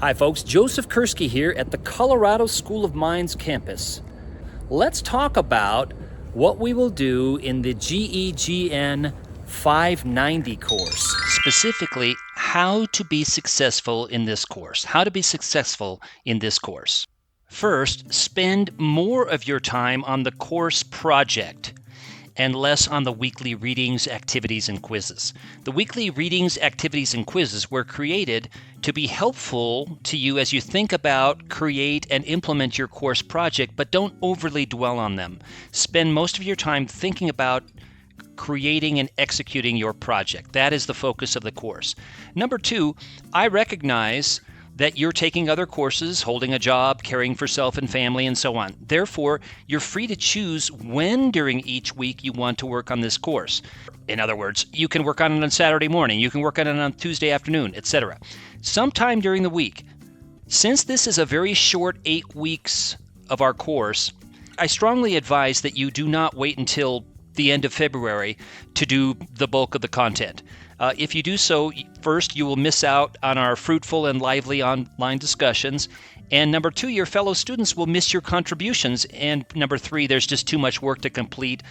Hi folks, Joseph Kursky here at the Colorado School of Mines campus. Let's talk about what we will do in the GEGN590 course. Specifically, how to be successful in this course. First, spend more of your time on the course project and less on the weekly readings, activities, and quizzes. The weekly readings, activities, and quizzes were created to be helpful to you as you think about, create, and implement your course project, but don't overly dwell on them. Spend most of your time thinking about creating and executing your project. That is the focus of the course. Number two, I recognize that you're taking other courses, holding a job, caring for self and family, and so on. Therefore, you're free to choose when during each week you want to work on this course. In other words, you can work on it on Saturday morning, you can work on it on Tuesday afternoon, etc. Sometime during the week. Since this is a very short 8 weeks of our course, I strongly advise that you do not wait until the end of February to do the bulk of the content. If you do so, first, you will miss out on our fruitful and lively online discussions. And number two, your fellow students will miss your contributions. And number three, there's just too much work to complete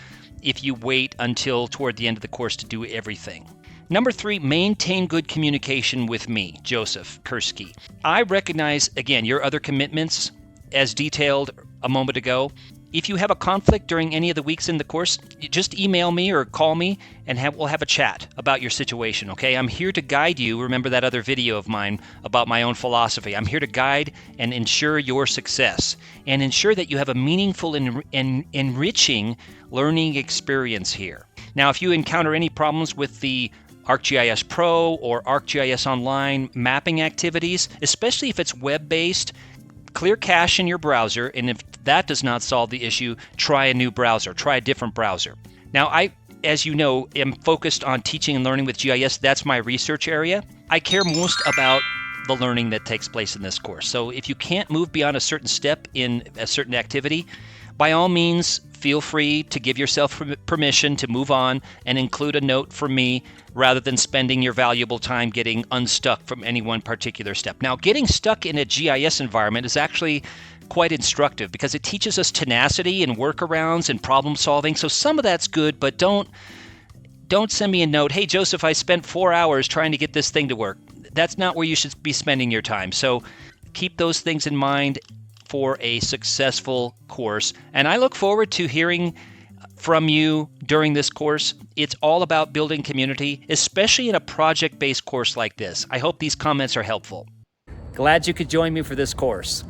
if you wait until toward the end of the course to do everything. Number three, maintain good communication with me, Joseph Kursky. I recognize, again, your other commitments as detailed a moment ago. If you have a conflict during any of the weeks in the course, just email me or call me and we'll have a chat about your situation, okay? I'm here to guide you. Remember that other video of mine about my own philosophy. I'm here to guide and ensure your success and ensure that you have a meaningful and enriching learning experience here. Now, if you encounter any problems with the ArcGIS Pro or ArcGIS Online mapping activities, especially if it's web-based, clear cache in your browser, and if that does not solve the issue, try a new browser, try a different browser. Now, I, as you know, am focused on teaching and learning with GIS. That's my research area. I care most about the learning that takes place in this course. So if you can't move beyond a certain step in a certain activity, by all means, feel free to give yourself permission to move on and include a note from me rather than spending your valuable time getting unstuck from any one particular step. Now, getting stuck in a GIS environment is actually quite instructive because it teaches us tenacity and workarounds and problem solving. So some of that's good, but don't send me a note, hey, Joseph, I spent 4 hours trying to get this thing to work. That's not where you should be spending your time. So keep those things in mind for a successful course. And I look forward to hearing from you during this course. It's all about building community, especially in a project-based course like this. I hope these comments are helpful. Glad you could join me for this course.